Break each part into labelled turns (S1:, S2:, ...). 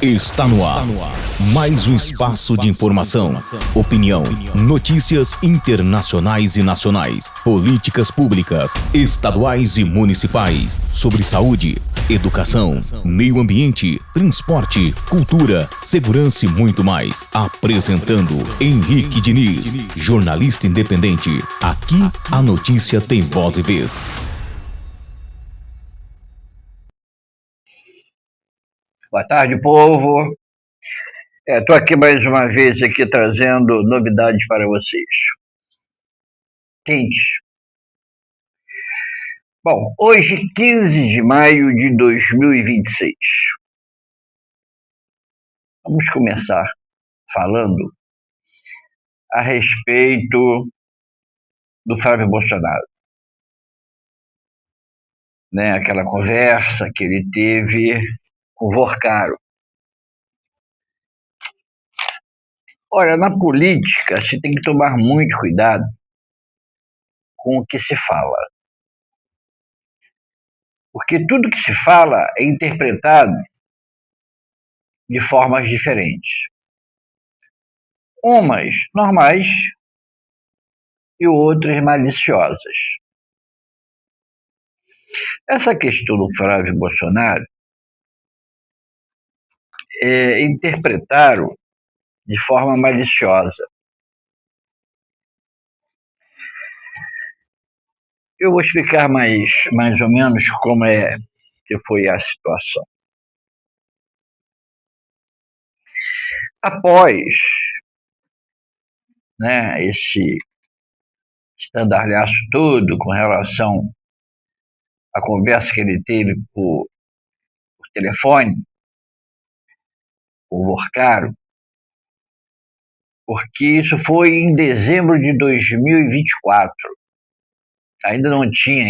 S1: Está no ar. Mais um espaço de informação, opinião, notícias internacionais e nacionais, políticas públicas, estaduais e municipais, sobre saúde, educação, meio ambiente, transporte, cultura, segurança e muito mais. Apresentando Henrique Diniz, jornalista independente. Aqui a notícia tem voz e vez.
S2: Boa tarde, povo. Estou aqui mais uma vez aqui trazendo novidades para vocês. Quente. Bom, hoje, 15 de maio de 2026. Vamos começar falando a respeito do Flávio Bolsonaro. Aquela conversa que ele teve com o Vorcaro. Olha, na política se tem que tomar muito cuidado com o que se fala. Porque tudo que se fala é interpretado de formas diferentes. Umas normais e outras maliciosas. Essa questão do Flávio Bolsonaro interpretaram de forma maliciosa. Eu vou explicar mais ou menos como que foi a situação. Após esse estandalhaço todo com relação à conversa que ele teve por telefone, com o Vorcaro, porque isso foi em dezembro de 2024. Ainda não tinha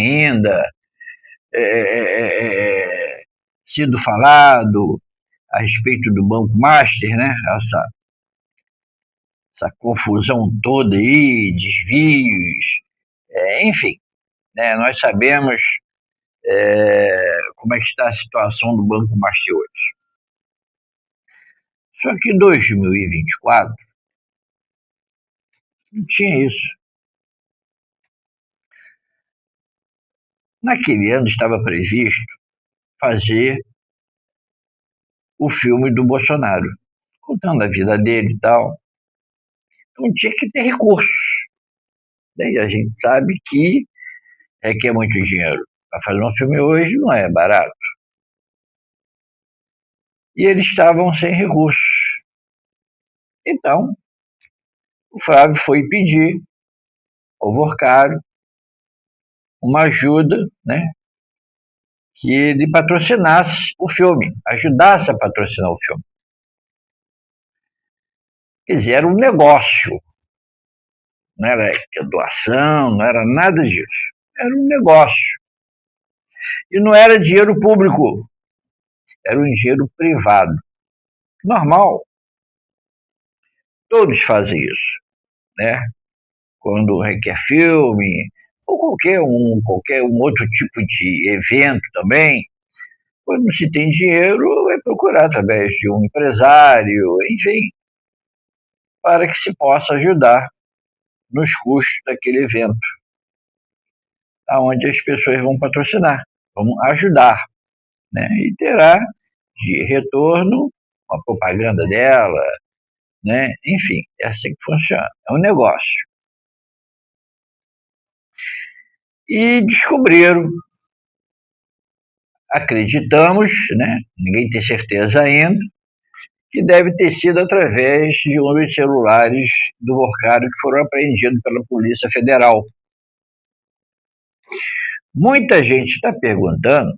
S2: sido falado a respeito do Banco Master, essa confusão toda aí, desvios, enfim, nós sabemos como é que está a situação do Banco Master hoje. Só que em 2024 não tinha isso. Naquele ano estava previsto fazer o filme do Bolsonaro, contando a vida dele e tal. Então tinha que ter recursos. E a gente sabe que requer muito dinheiro. Para fazer um filme hoje não é barato. E eles estavam sem recursos. Então, o Flávio foi pedir ao Vorcaro uma ajuda, que ele patrocinasse o filme, ajudasse a patrocinar o filme. Quer dizer, era um negócio. Não era doação, não era nada disso. Era um negócio. E não era dinheiro público, era um dinheiro privado. Normal. Todos fazem isso, Quando requer filme, ou qualquer um outro tipo de evento também, quando se tem dinheiro, é procurar através de um empresário, enfim, para que se possa ajudar nos custos daquele evento, aonde as pessoas vão patrocinar, vão ajudar, e terá de retorno a propaganda dela, enfim, é assim que funciona, é um negócio. E descobriram, acreditamos, ninguém tem certeza ainda, que deve ter sido através de um dos celulares do Vorcaro que foram apreendidos pela Polícia Federal. Muita gente está perguntando,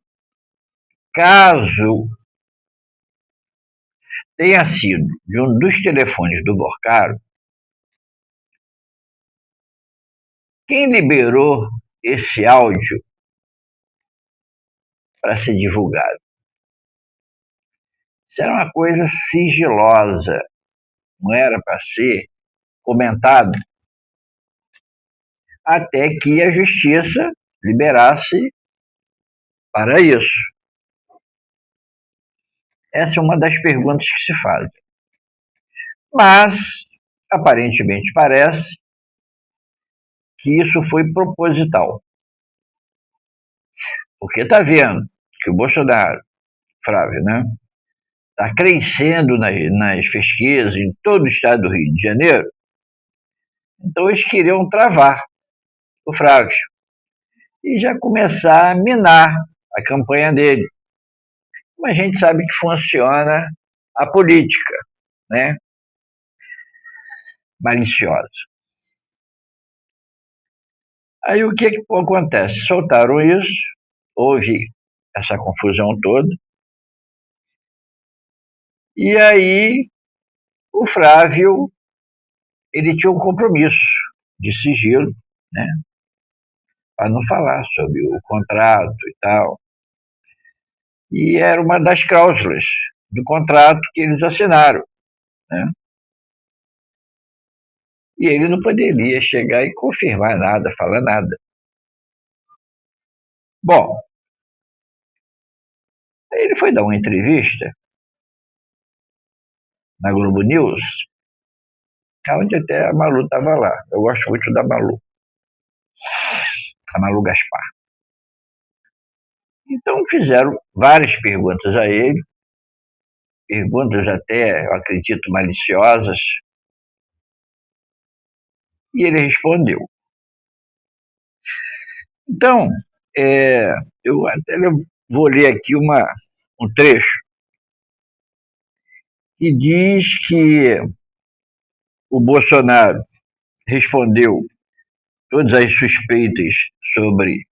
S2: caso tenha sido de um dos telefones do Vorcaro, quem liberou esse áudio para ser divulgado? Isso era uma coisa sigilosa, não era para ser comentado, até que a justiça liberasse para isso. Essa é uma das perguntas que se fazem. Mas, aparentemente, parece que isso foi proposital. Porque está vendo que o Bolsonaro, Flávio, né, está crescendo nas pesquisas em todo o estado do Rio de Janeiro, então eles queriam travar o Flávio e já começar a minar a campanha dele. Mas a gente sabe que funciona a política, né, maliciosa. Aí o que acontece? Soltaram isso, houve essa confusão toda, e aí o Flávio, ele tinha um compromisso de sigilo, né, para não falar sobre o contrato e tal. E era uma das cláusulas do contrato que eles assinaram, né? E ele não poderia chegar e confirmar nada, falar nada. Bom, ele foi dar uma entrevista na Globo News, onde até a Malu estava lá. Eu gosto muito da Malu, a Malu Gaspar. Então fizeram várias perguntas a ele, perguntas até, eu acredito, maliciosas, e ele respondeu. Então, eu até vou ler aqui um trecho que diz que o Bolsonaro respondeu todas as suspeitas sobre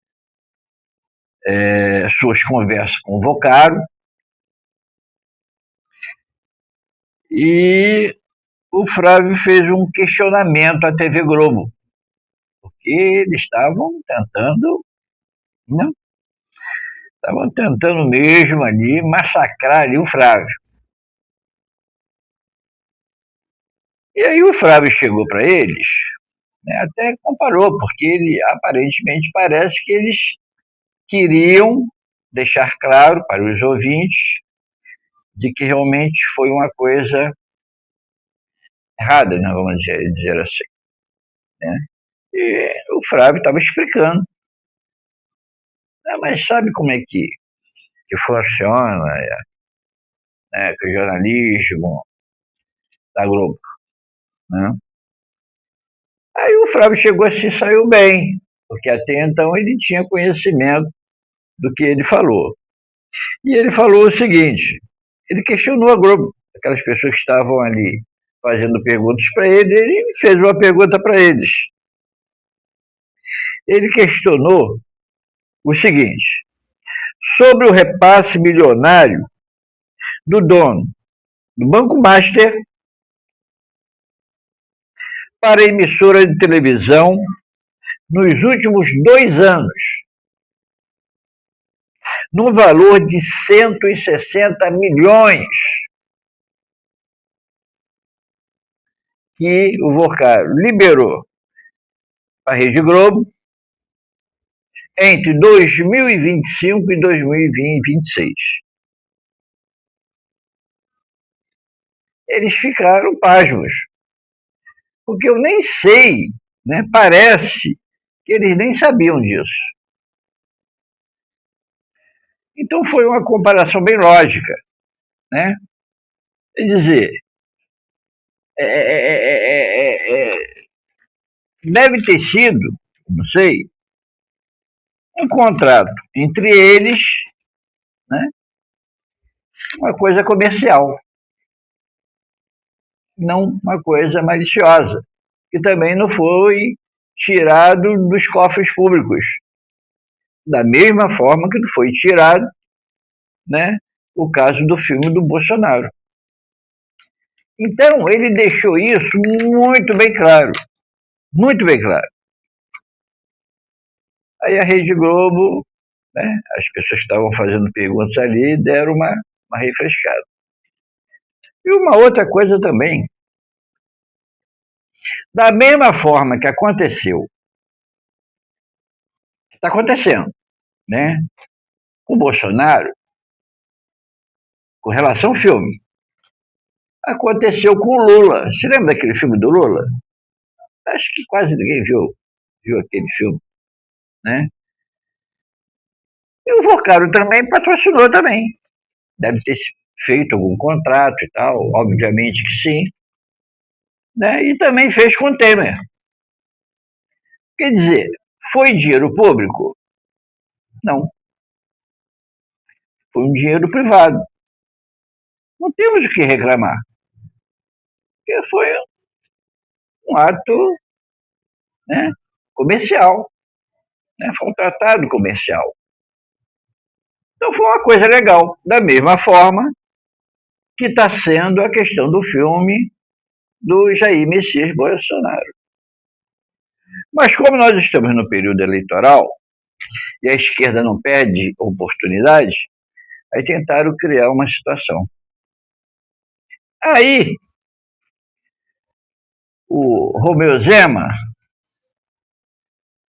S2: suas conversas com o Vocaro, e o Flávio fez um questionamento à TV Globo, porque eles estavam tentando, não, estavam tentando mesmo ali massacrar ali o Flávio. E aí o Flávio chegou para eles, né, até comparou, porque ele aparentemente parece que eles queriam deixar claro para os ouvintes de que realmente foi uma coisa errada, né, vamos dizer assim, né? E o Flávio estava explicando. Mas sabe como é que funciona, né, que o jornalismo da Globo, né? Aí o Flávio chegou assim, saiu bem, porque até então ele tinha conhecimento do que ele falou. E ele falou o seguinte, ele questionou a Globo, aquelas pessoas que estavam ali fazendo perguntas para ele fez uma pergunta para eles. Ele questionou o seguinte, sobre o repasse milionário do dono do Banco Master para a emissora de televisão nos últimos 2 anos, no valor de 160 milhões, que o Vocaro liberou para a Rede Globo entre 2025 e 2026. Eles ficaram pasmos, porque eu nem sei, né? Parece que eles nem sabiam disso. Então foi uma comparação bem lógica, né? Quer dizer, deve ter sido, não sei, um contrato entre eles, né? Uma coisa comercial, não uma coisa maliciosa, que também não foi tirado dos cofres públicos, da mesma forma que foi tirado, né, o caso do filme do Bolsonaro. Então, ele deixou isso muito bem claro, muito bem claro. Aí a Rede Globo, né, as pessoas que estavam fazendo perguntas ali deram uma refrescada. E uma outra coisa também, da mesma forma que aconteceu, que está acontecendo, né, com o Bolsonaro, com relação ao filme. Aconteceu com o Lula. Você lembra daquele filme do Lula? Acho que quase ninguém viu aquele filme, né? E o Vorcaro também patrocinou também. Deve ter feito algum contrato e tal, obviamente que sim. Né? E também fez com o Temer. Quer dizer, foi dinheiro público? Não. Foi um dinheiro privado. Não temos o que reclamar. Porque foi um ato, né, comercial. Né? Foi um tratado comercial. Então foi uma coisa legal. Da mesma forma que está sendo a questão do filme do Jair Messias Bolsonaro. Mas como nós estamos no período eleitoral e a esquerda não perde oportunidade, aí tentaram criar uma situação. Aí o Romeu Zema,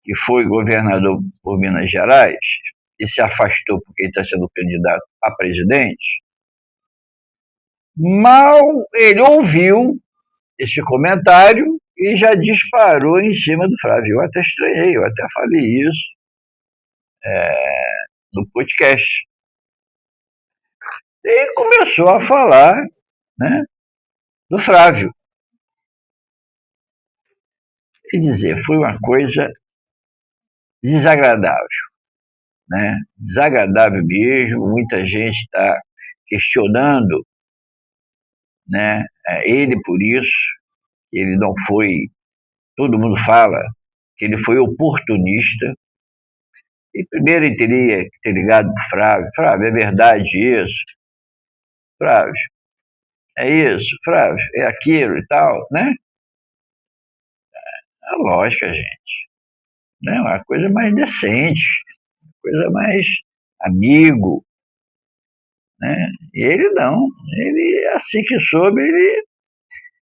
S2: que foi governador por Minas Gerais e se afastou porque ele está sendo candidato a presidente, mal ele ouviu esse comentário e já disparou em cima do Flávio. Eu até estranhei, eu até falei isso no podcast. E começou a falar, né, do Flávio. Quer dizer, foi uma coisa desagradável, né? Desagradável mesmo. Muita gente está questionando, né, ele por isso. Ele não foi. Todo mundo fala que ele foi oportunista. E primeiro ele teria que ter ligado para o Flávio. Flávio, é verdade isso? Flávio, é isso? Flávio, é aquilo e tal, né? É lógica, gente. Né? Uma coisa mais decente, coisa mais amigo, né? E ele não. Ele, assim que soube,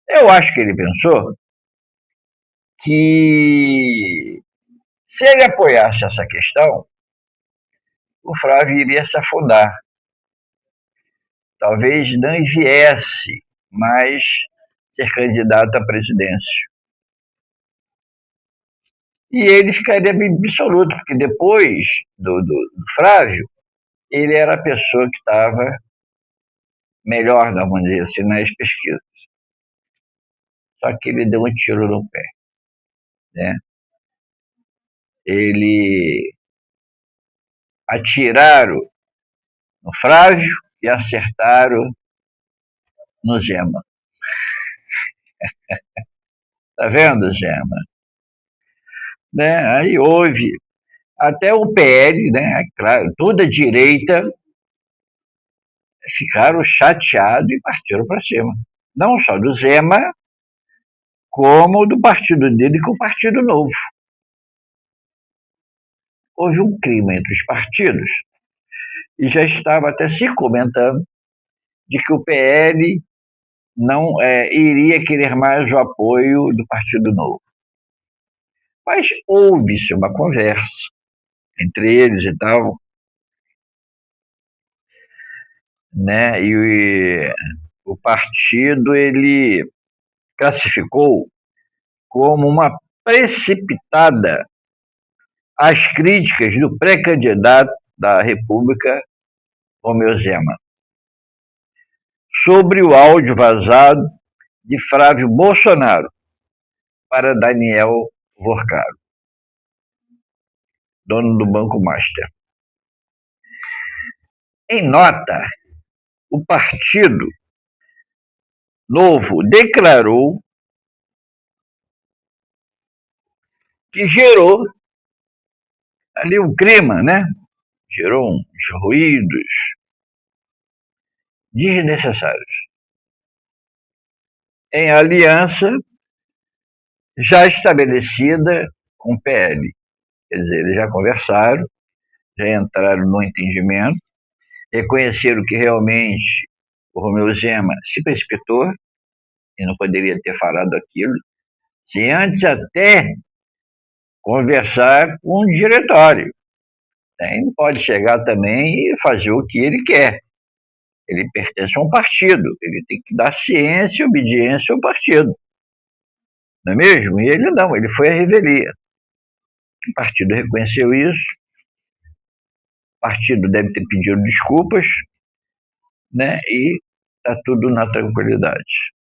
S2: eu acho que ele pensou que se ele apoiasse essa questão, o Flávio iria se afundar. Talvez não viesse mais ser candidato à presidência. E ele ficaria absoluto, porque depois do Flávio, ele era a pessoa que estava melhor, vamos dizer assim, nas pesquisas. Só que ele deu um tiro no pé, né? Ele atiraram no Flávio e acertaram no Zema. Tá vendo, Zema? Né? Aí houve até o PL, né? Claro, toda a direita ficaram chateados e partiram para cima. Não só do Zema, como do partido dele com o Partido Novo. Houve um clima entre os partidos e já estava até se comentando de que o PL não iria querer mais o apoio do Partido Novo. Mas houve-se uma conversa entre eles e tal, né? E o partido ele classificou como uma precipitada as críticas do pré-candidato da República, Romeu Zema, sobre o áudio vazado de Flávio Bolsonaro para Daniel Vorcaro, dono do Banco Master. Em nota, o Partido Novo declarou que gerou ali um clima, né? Gerou uns ruídos desnecessários em aliança já estabelecida com o PL. Quer dizer, eles já conversaram, já entraram no entendimento, reconheceram que realmente o Romeu Zema se precipitou e não poderia ter falado aquilo, se antes até conversar com o diretório. Ele não pode chegar também e fazer o que ele quer. Ele pertence a um partido, ele tem que dar ciência e obediência ao partido. Não é mesmo? E ele não, ele foi à revelia. O partido reconheceu isso, o partido deve ter pedido desculpas, né? E está tudo na tranquilidade.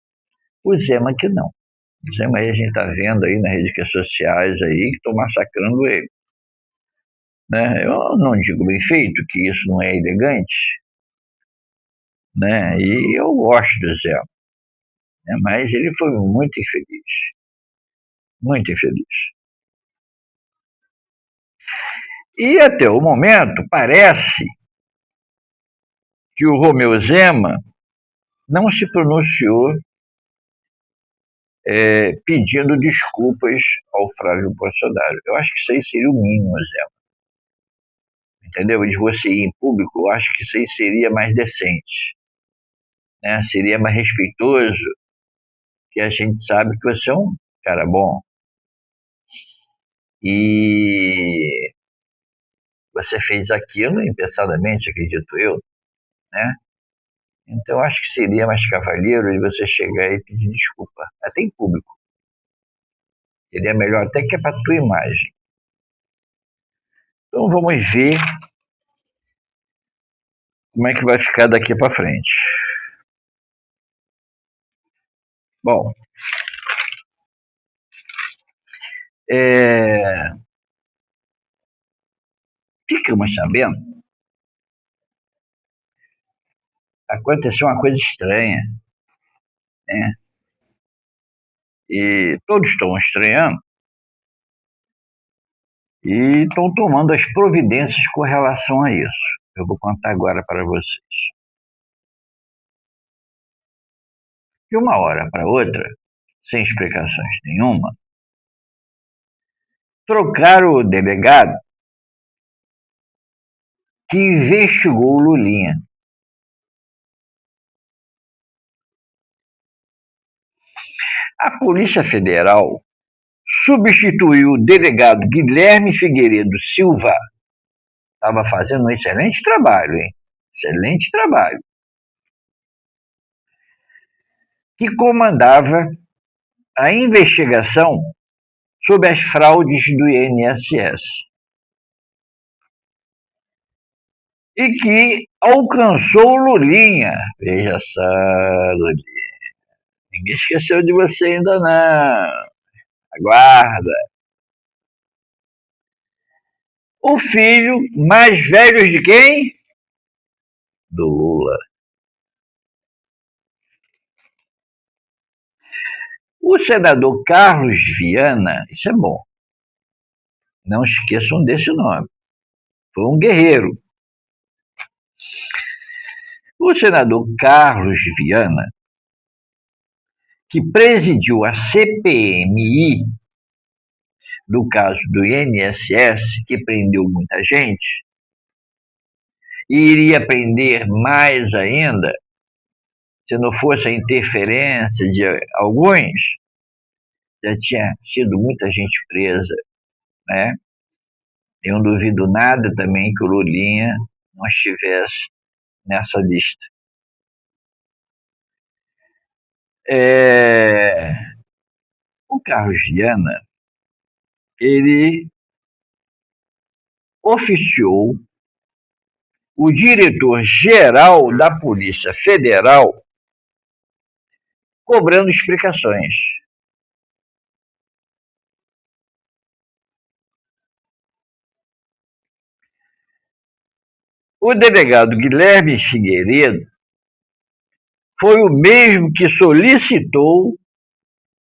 S2: O Zema que não. O Zema aí a gente está vendo aí nas redes sociais aí que estão massacrando ele. Né? Eu não digo bem feito, que isso não é elegante, né? E eu gosto do Zema, né? Mas ele foi muito infeliz, muito infeliz. E até o momento parece que o Romeu Zema não se pronunciou pedindo desculpas ao Flávio Bolsonaro. Eu acho que isso aí seria o mínimo, Zema. Entendeu? De você ir em público, eu acho que isso aí seria mais decente, né? Seria mais respeitoso, que a gente sabe que você é um cara bom. E você fez aquilo impensadamente, acredito eu, né? Então, acho que seria mais cavalheiro de você chegar e pedir desculpa, até em público. Seria melhor até que é para a tua imagem. Então, vamos ver como é que vai ficar daqui para frente. Bom, ficamos sabendo, aconteceu uma coisa estranha, né? E todos estão estranhando e estão tomando as providências com relação a isso. Eu vou contar agora para vocês. De uma hora para outra, sem explicações nenhuma, trocaram o delegado que investigou o Lulinha. A Polícia Federal substituiu o delegado Guilherme Figueiredo Silva. Estava fazendo um excelente trabalho, hein? Excelente trabalho. Que comandava a investigação sobre as fraudes do INSS. E que alcançou o Lulinha. Veja só, Lulinha. Ninguém esqueceu de você ainda não. Aguarda. O filho mais velho de quem? Do Lula. O senador Carlos Viana, isso é bom. Não esqueçam desse nome. Foi um guerreiro. O senador Carlos Viana, que presidiu a CPMI do caso do INSS, que prendeu muita gente, e iria prender mais ainda, se não fosse a interferência de alguns, já tinha sido muita gente presa, né? Eu não duvido nada também que o Lulinha não estivesse nessa lista. O Carlos Viana, ele oficiou o diretor-geral da Polícia Federal cobrando explicações. O delegado Guilherme Figueiredo foi o mesmo que solicitou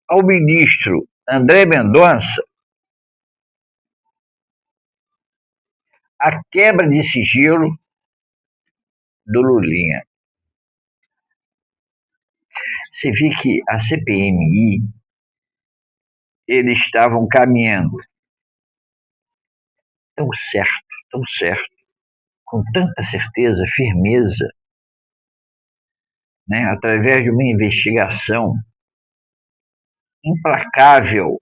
S2: ao ministro André Mendonça a quebra de sigilo do Lulinha. Você vê que a CPMI, eles estavam caminhando tão certo, com tanta certeza, firmeza, né, através de uma investigação implacável,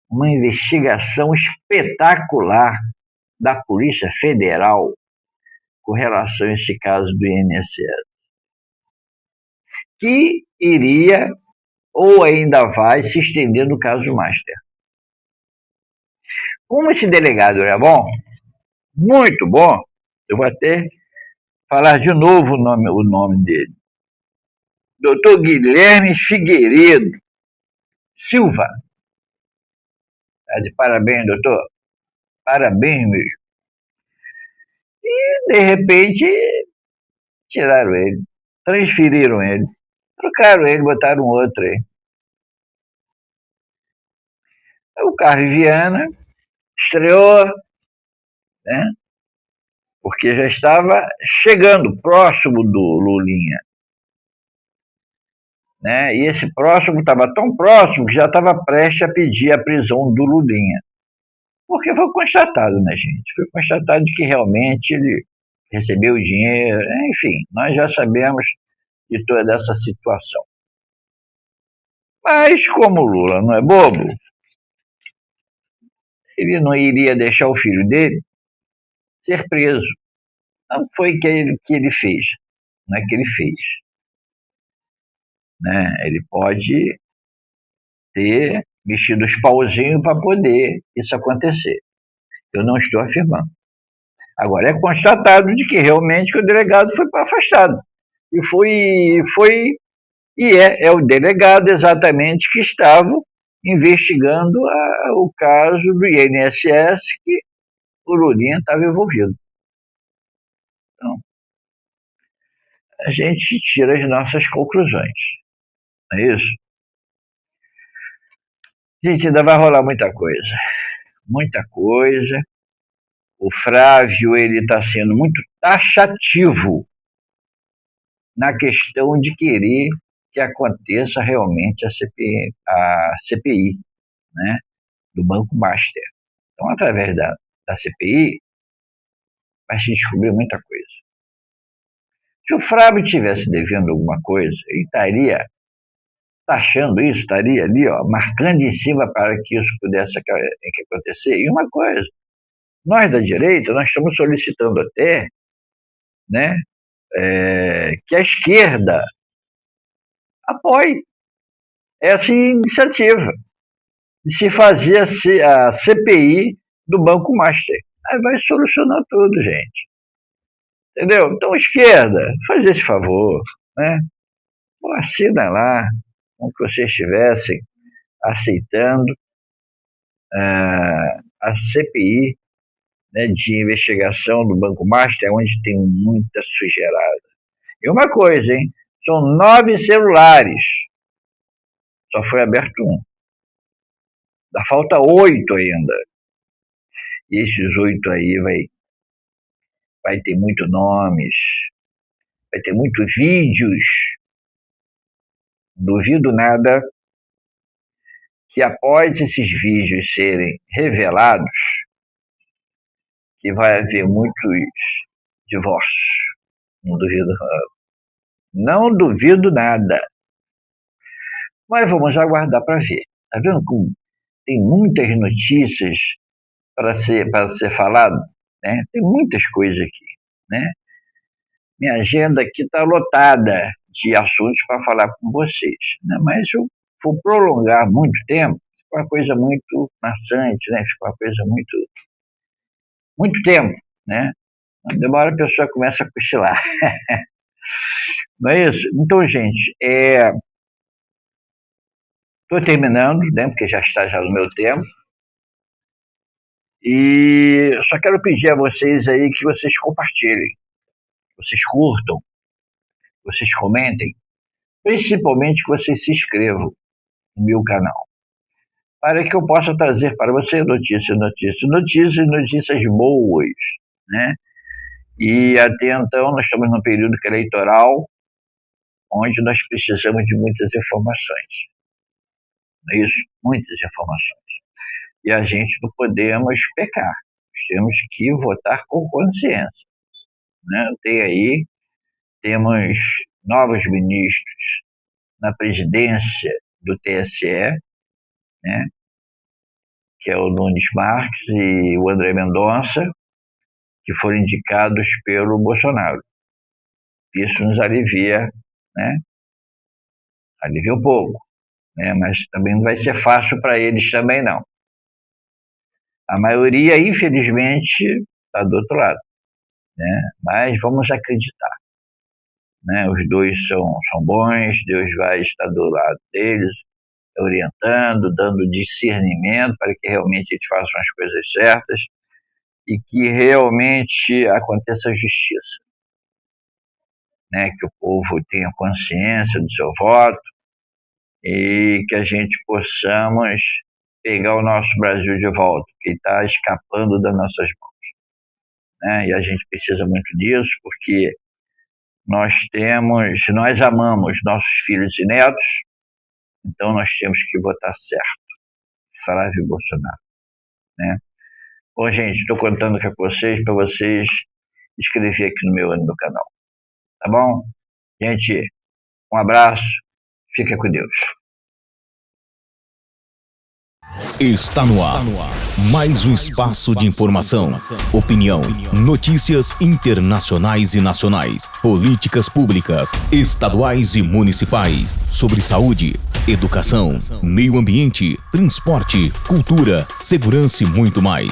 S2: uma investigação espetacular da Polícia Federal, com relação a esse caso do INSS, que iria ou ainda vai se estender no caso Master. Como esse delegado era bom, muito bom, eu vou até falar de novo o nome dele. Dr. Guilherme Figueiredo Silva. Tá de parabéns, doutor. Parabéns mesmo. E, de repente, tiraram ele, transferiram ele, trocaram ele, botaram outro aí. O Carlos Viana estreou, né? Porque já estava chegando próximo do Lulinha, né? E esse próximo estava tão próximo que já estava prestes a pedir a prisão do Lulinha. Porque foi constatado, né, gente? Foi constatado que realmente ele recebeu o dinheiro, enfim, nós já sabemos de toda essa situação. Mas como o Lula não é bobo, ele não iria deixar o filho dele ser preso. Não foi que ele fez, não é que ele fez. Né? Ele pode ter mexido os pauzinhos para poder isso acontecer. Eu não estou afirmando. Agora, é constatado de que realmente que o delegado foi afastado. É o delegado exatamente que estava investigando o caso do INSS que o Lulinha estava envolvido. Então, a gente tira as nossas conclusões. Não é isso? Gente, ainda vai rolar muita coisa. Muita coisa. O Flávio está sendo muito taxativo na questão de querer que aconteça realmente a CPI, né, do Banco Master. Então, através da CPI, vai se descobrir muita coisa. Se o Flávio tivesse devendo alguma coisa, ele estaria taxando isso, estaria ali, ó, marcando em cima para que isso pudesse acontecer. E uma coisa, nós da direita, nós estamos solicitando até, né, que a esquerda apoie essa iniciativa de se fazer a CPI do Banco Master. Aí vai solucionar tudo, gente. Entendeu? Então, esquerda, faz esse favor, né? Assina lá, como que vocês estivessem aceitando a CPI, né, de investigação do Banco Master, onde tem muita sujeirada. E uma coisa, hein? São 9 celulares. Só foi aberto um. Dá falta 8 ainda. E esses 8 aí vai ter muitos nomes, vai ter muitos vídeos. Duvido nada que após esses vídeos serem revelados, que vai haver muitos divórcios. Não duvido nada. Não duvido nada. Mas vamos aguardar para ver. Tá vendo como tem muitas notícias para ser falado? Né? Tem muitas coisas aqui. Né? Minha agenda aqui está lotada de assuntos para falar com vocês. Né? Mas se eu for prolongar muito tempo, fica uma coisa muito maçante, né? Fica uma coisa muito tempo. Né? Demora a pessoa começa a cochilar. Não é isso? Então, gente, estou terminando, né, porque já está no meu tempo. E só quero pedir a vocês aí que vocês compartilhem, vocês curtam, vocês comentem, principalmente que vocês se inscrevam no meu canal, para que eu possa trazer para você notícias boas, né? E até então nós estamos num período eleitoral onde nós precisamos de muitas informações. Não é isso? Muitas informações. E a gente não podemos pecar. Nós temos que votar com consciência. Né? Temos novos ministros na presidência do TSE, né? Que é o Nunes Marques e o André Mendonça. que foram indicados pelo Bolsonaro. Isso nos alivia, né? Alivia um pouco, né? Mas também não vai ser fácil para eles também, não. A maioria, infelizmente, está do outro lado, né? Mas vamos acreditar, né? Os dois são bons, Deus vai estar do lado deles, orientando, dando discernimento para que realmente eles façam as coisas certas e que realmente aconteça justiça, né? Que o povo tenha consciência do seu voto e que a gente possamos pegar o nosso Brasil de volta, que está escapando das nossas mãos, né? E a gente precisa muito disso, porque nós amamos nossos filhos e netos, então nós temos que votar certo, Flávio Bolsonaro, né? Bom, gente, estou contando aqui com vocês, para vocês inscrever aqui no meu canal, tá bom? Gente, um abraço, fica com Deus.
S1: Está no ar mais um espaço de informação, opinião, notícias internacionais e nacionais, políticas públicas, estaduais e municipais, sobre saúde, educação, meio ambiente, transporte, cultura, segurança e muito mais.